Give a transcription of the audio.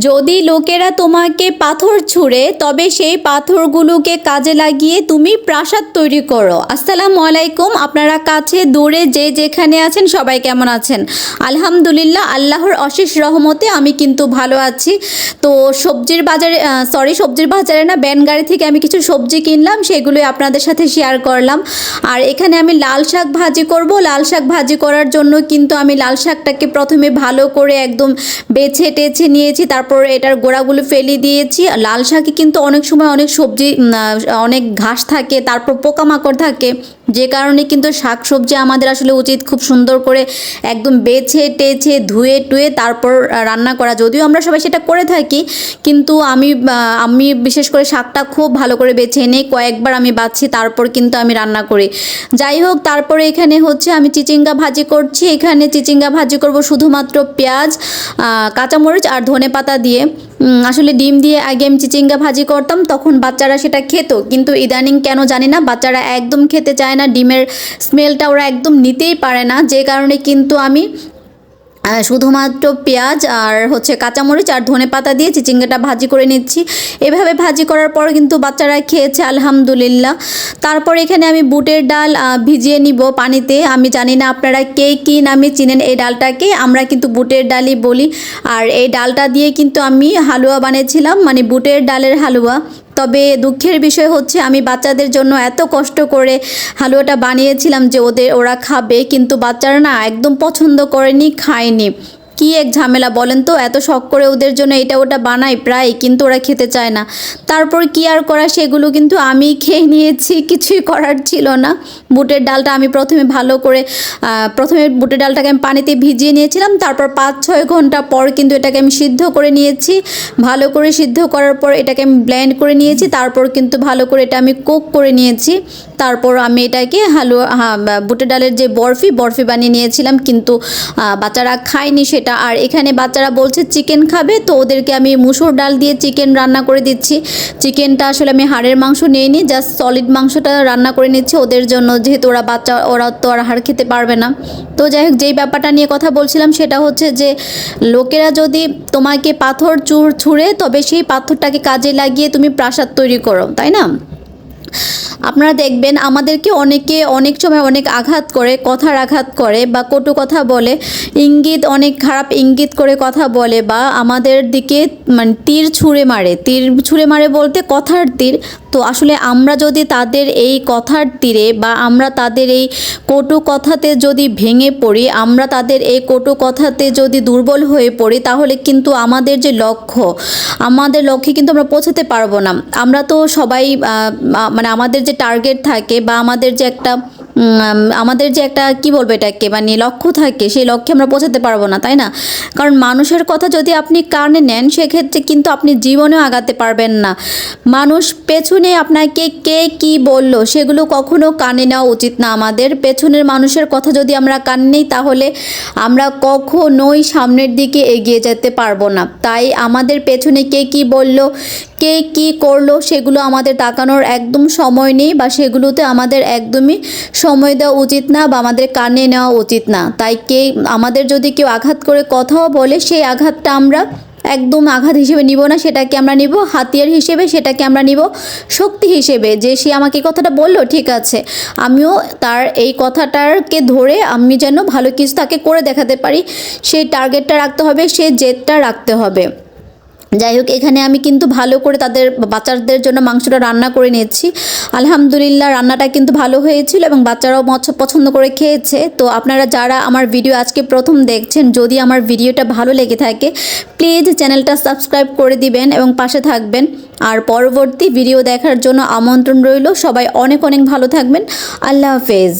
যদি লোকেরা তোমাকে পাথর ছুঁড়ে তবে সেই পাথরগুলোকে কাজে লাগিয়ে তুমি প্রাসাদ তৈরি করো। আসসালামু আলাইকুম, আপনারা কাছে দূরে যে যেখানে আছেন সবাই কেমন আছেন? আলহামদুলিল্লাহ, আল্লাহর অশেষ রহমতে আমি কিন্তু ভালো আছি। তো সবজির বাজারে না, ব্যানগাড়ি থেকে আমি কিছু সবজি কিনলাম, সেগুলোই আপনাদের সাথে শেয়ার করলাম। আর এখানে আমি লাল শাক ভাজি করব। লাল শাক ভাজি করার জন্য কিন্তু আমি লাল শাকটাকে প্রথমে ভালো করে একদম বেছে টেছে নিয়েছি, তারপর এটার গোড়াগুলো ফেলে দিয়েছি। লাল শাকে কিন্তু অনেক সময় অনেক ঘাস থাকে, তারপর পোকামাকড় থাকে, যে কারণে কিন্তু শাক সবজি আমাদের আসলে উচিত খুব সুন্দর করে একদম বেছে টেছে ধুয়ে টুয়ে তারপর রান্না করা। যদিও আমরা সবাই সেটা করে থাকি, কিন্তু আমি বিশেষ করে শাকটা খুব ভালো করে বেছে এনে কয়েকবার আমি বাছি, তারপর কিন্তু আমি রান্না করি। যাই হোক, তারপরে এখানে হচ্ছে আমি চিচিঙ্গা ভাজি করছি। এখানে চিচিঙ্গা ভাজি করব শুধুমাত্র পেঁয়াজ, কাঁচামরিচ আর ধনেপাতা দিয়ে। আসলে ডিম দিয়ে আগে আমি চিচিঙ্গা ভাজি করতাম, তখন বাচ্চারা সেটা খেত, কিন্তু ইদানিং কেন জানি না বাচ্চারা একদম খেতে চায় না, ডিমের স্মেলটা ওরা একদম নিতেই পারে না, যে কারণে কিন্তু আমি শুধুমাত্র পেঁয়াজ আর হচ্ছে কাঁচামরিচ আর ধনেপাতা দিয়ে চিচিঙ্গাটা ভাজি করে নিচ্ছি। এভাবে ভাজি করার পর কিন্তু বাচ্চারা খেয়েছে আলহামদুলিল্লাহ। তারপর এখানে আমি বুটের ডাল ভিজিয়ে নিব পানিতে। আমি জানি না আপনারা কে কী নামে চিনেন এই ডালটাকে, আমরা কিন্তু বুটের ডালই বলি। আর এই ডালটা দিয়ে কিন্তু আমি হালুয়া বানিয়েছিলাম, মানে বুটের ডালের হালুয়া। তবে দুঃখের বিষয় হচ্ছে আমি বাচ্চাদের জন্য এত কষ্ট করে হালুয়াটা বানিয়েছিলাম যে ওরা খাবে, কিন্তু বাচ্চারা না একদম পছন্দ করেনি, খায়নি। কি এক ঝামেলা বলেন তো, এত শখ করে ওদের জন্য এটা ওটা বানাই প্রায়, কিন্তু ওরা খেতে চায় না। তারপর কি আর করা, সেগুলো কিন্তু আমি খেয়ে নিয়েছি, কিছুই করার ছিল না। বুটের ডালটা আমি প্রথমে বুটের ডালটাকে আমি পানিতে ভিজিয়ে নিয়েছিলাম, তারপর 5-6 ঘন্টা পর কিন্তু এটাকে আমি সিদ্ধ করে নিয়েছি। ভালো করে সিদ্ধ করার পর এটাকে আমি ব্লেন্ড করে নিয়েছি, তারপর কিন্তু ভালো করে এটা আমি কুক করে নিয়েছি। তারপর আমি এটাকে বুটের ডালের যে বরফি বানিয়ে নিয়েছিলাম, কিন্তু বাচ্চারা খায়নি সেটা। আর এখানে বাচ্চারা বলছে চিকেন খাবে, তো ওদেরকে আমি মুসুর ডাল দিয়ে চিকেন রান্না করে দিচ্ছি। চিকেনটা আসলে আমি হাড়ের মাংস নিইনি, জাস্ট সলিড মাংসটা রান্না করে নিচ্ছি ওদের জন্য, যেহেতু ওরা তো আর হাড় খেতে পারবে না। তো যাই হোক, যেই ব্যাপারটা নিয়ে কথা বলছিলাম সেটা হচ্ছে যে লোকেরা যদি তোমাকে পাথর ছুঁড়ে তবে সেই পাথরটাকে কাজে লাগিয়ে তুমি প্রাসাদ তৈরি করো, তাই না? আপনারা দেখবেন আমাদেরকে অনেকে অনেক সময় অনেক আঘাত করে, কথার আঘাত করে, বা কটু কথা বলে, অনেক খারাপ ইঙ্গিত করে কথা বলে, বা আমাদের দিকে মানে তীর ছুঁড়ে মারে বলতে কথার তীর। তো আসলে আমরা যদি তাদের এই কথার তীরে বা আমরা তাদের এই কটু কথাতে যদি ভেঙে পড়ি, আমরা তাদের এই কটু কথাতে যদি দুর্বল হয়ে পড়ি, তাহলে কিন্তু আমাদের লক্ষ্যে কিন্তু আমরা পৌঁছাতে পারবো না। আমরা তো সবাই মানে আমাদের যে টার্গেট থাকে বা আমাদের যে একটা কি বলবো এটাকে, মানে লক্ষ্য থাকে, সেই লক্ষ্যে আমরা পৌঁছাতে পারবো না, তাই না? কারণ মানুষের কথা যদি আপনি কানে নেন, সেক্ষেত্রে কিন্তু আপনি জীবনেও আগাতে পারবেন না। মানুষ পেছনে আপনাকে কে কি বললো সেগুলো কখনো কানে নেওয়া উচিত না। আমাদের পেছনের মানুষের কথা যদি আমরা কানে নিই, তাহলে আমরা কখনোই সামনের দিকে এগিয়ে যেতে পারবো না। তাই আমাদের পেছনে কে কি বললো, কে কি করলো, সেগুলো আমাদের তাকানোর একদম সময় নেই, বা সেগুলোতে আমাদের একদমই সময় দেওয়া উচিত না, বা আমাদের কানে নেওয়া উচিত না। তাই আমাদের যদি কেউ আঘাত করে কথাও বলে, সেই আঘাতটা আমরা একদম আঘাত হিসেবে নিব না, সেটাকে আমরা নিব হাতিয়ার হিসেবে, সেটাকে আমরা নিব শক্তি হিসেবে, যে সে আমাকে কথাটা বললো, ঠিক আছে, আমিও তার এই কথাটাকে ধরে আমি যেন ভালো কিছু তাকে করে দেখাতে পারি, সেই টার্গেটটা রাখতে হবে, সেই জেদটা রাখতে হবে। যাই হোক, এখানে আমি কিন্তু ভালো করে বাচ্চাদের জন্য মাংসটা রান্না করে নিয়েছি। আলহামদুলিল্লাহ, রান্নাটা কিন্তু ভালো হয়েছিল এবং বাচ্চারাও পছন্দ করে খেয়েছে। তো আপনারা যারা আমার ভিডিও আজকে প্রথম দেখছেন, যদি আমার ভিডিওটা ভালো লেগে থাকে, প্লিজ চ্যানেলটা সাবস্ক্রাইব করে দিবেন এবং পাশে থাকবেন। আর পরবর্তী ভিডিও দেখার জন্য আমন্ত্রণ রইল। সবাই অনেক অনেক ভালো থাকবেন। আল্লাহ হাফেজ।